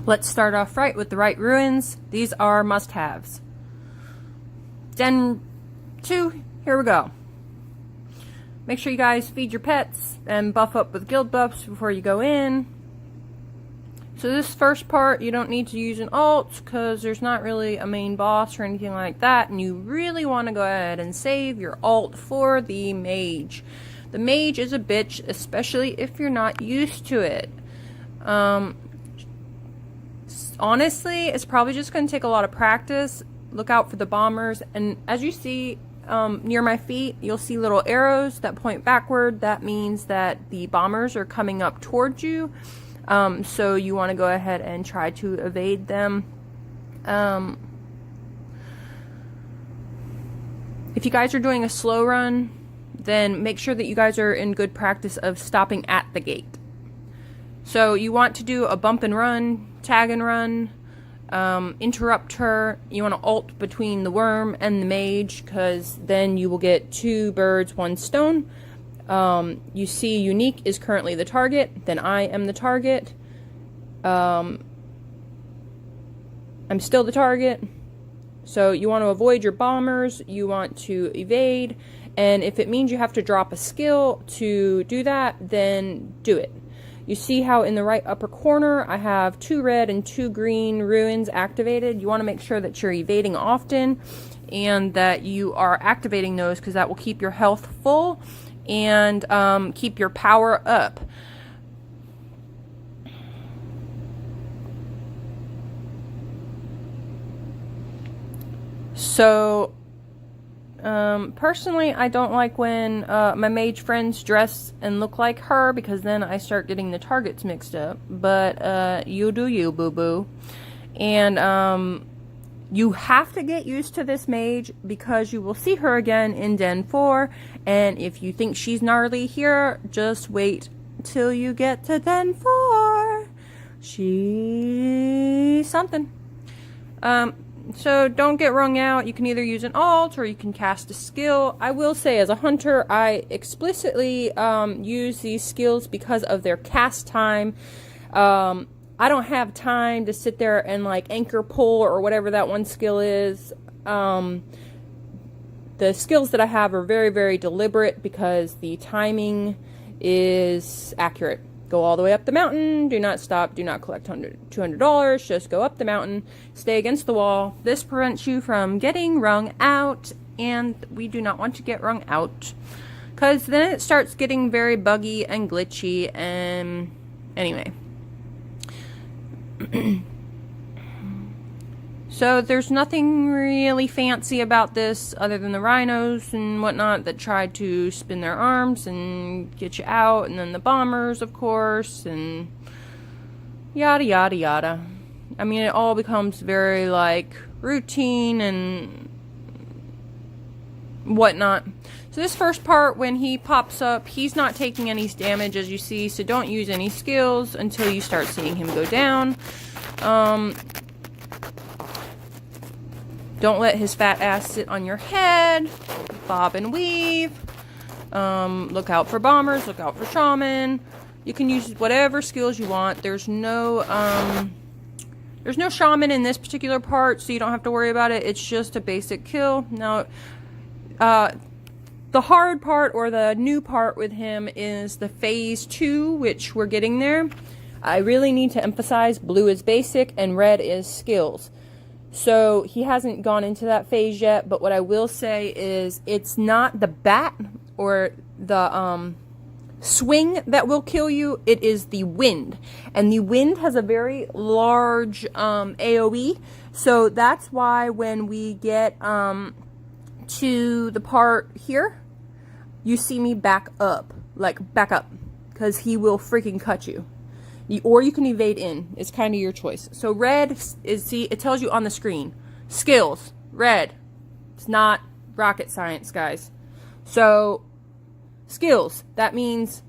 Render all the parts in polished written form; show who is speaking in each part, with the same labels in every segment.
Speaker 1: Let's start off right with the right ruins. These are must-haves. Den 2, here we go. Make sure you guys feed your pets and buff up with guild buffs before you go in. So this first part, you don't need to use an alt because there's not really a main boss or anything like that, and you really want to go ahead and save your alt for the mage. The mage is a bitch, especially if you're not used to it. Honestly, it's probably just going to take a lot of practice. Look out for the bombers, and as you see near my feet, you'll see little arrows that point backward. That means that the bombers are coming up towards you. So you want to go ahead and try to evade them. If you guys are doing a slow run, then make sure that you guys are in good practice of stopping at the gate. So you want to do a bump and run, tag and run, interrupt her. You want to ult between the worm and the mage, because then you will get 2 birds, 1 stone. You see unique is currently the target, then I am the target. I'm still the target. So you want to avoid your bombers, you want to evade, and if it means you have to drop a skill to do that, then do it. You see how in the right upper corner I have 2 red and 2 green ruins activated. You want to make sure that you're evading often and that you are activating those, because that will keep your health full and keep your power up. So personally, I don't like when my mage friends dress and look like her, because then I start getting the targets mixed up. But you do you, boo-boo. And you have to get used to this mage, because you will see her again in Den 4, and if you think she's gnarly here, just wait till you get to Den 4. She's something. So don't get wrung out. You can either use an alt or you can cast a skill. I will say, as a hunter, I explicitly use these skills because of their cast time. I don't have time to sit there and like anchor pull or whatever that one skill is. The skills that I have are very, very deliberate because the timing is accurate. Go all the way up the mountain, do not stop, do not collect $200, just go up the mountain, stay against the wall. This prevents you from getting wrung out, and we do not want to get wrung out, because then it starts getting very buggy and glitchy, and anyway. So there's nothing really fancy about this other than the rhinos and whatnot that try to spin their arms and get you out, and then the bombers, of course, and yada yada yada. I mean, it all becomes very like routine and whatnot. So this first part, when he pops up, he's not taking any damage, as you see, so don't use any skills until you start seeing him go down. Don't let his fat ass sit on your head. Bob and weave. Look out for bombers. Look out for shaman. You can use whatever skills you want. There's no shaman in this particular part, so you don't have to worry about it. It's just a basic kill. Now, the hard part, or the new part with him, is the phase 2, which we're getting there. I really need to emphasize blue is basic and red is skills. So he hasn't gone into that phase yet, but what I will say is it's not the bat or the swing that will kill you, it is the wind. And the wind has a very large AoE, so that's why when we get to the part here, you see me back up, because he will freaking cut you. Or you can evade in. It's kind of your choice. So red is, see, it tells you on the screen. Skills. Red. It's not rocket science, guys. So, skills. That means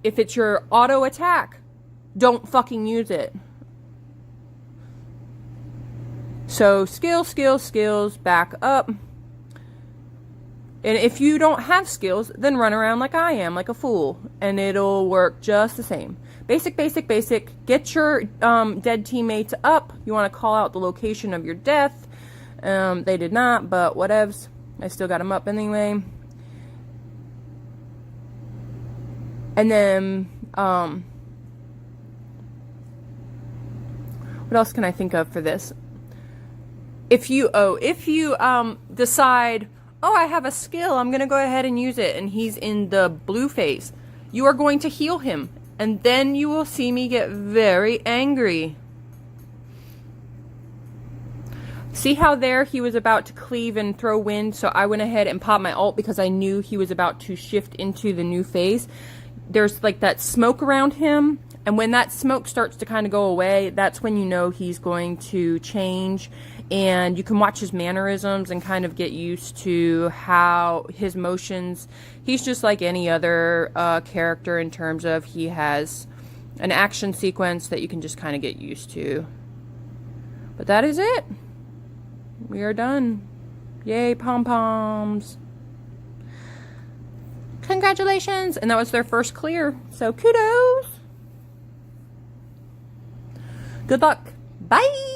Speaker 1: if it's your auto attack, don't fucking use it. So, skills, back up. And if you don't have skills, then run around like I am, like a fool. And it'll work just the same. basic, basic, basic. Get your dead teammates up. You want to call out the location of your death. They did not, but whatevs. I still got them up anyway. And then, what else can I think of for this? If you decide, oh, I have a skill, I'm going to go ahead and use it, and he's in the blue phase, you are going to heal him. And then you will see me get very angry. See how there he was about to cleave and throw wind, so I went ahead and popped my ult because I knew he was about to shift into the new phase. There's like that smoke around him, and when that smoke starts to kind of go away, that's when you know he's going to change, and you can watch his mannerisms and kind of get used to how his motions. He's just like any other character in terms of he has an action sequence that you can just kind of get used to. But that is it. We are done. Yay, pom-poms. Congratulations! And that was their first clear. So kudos! Good luck. Bye!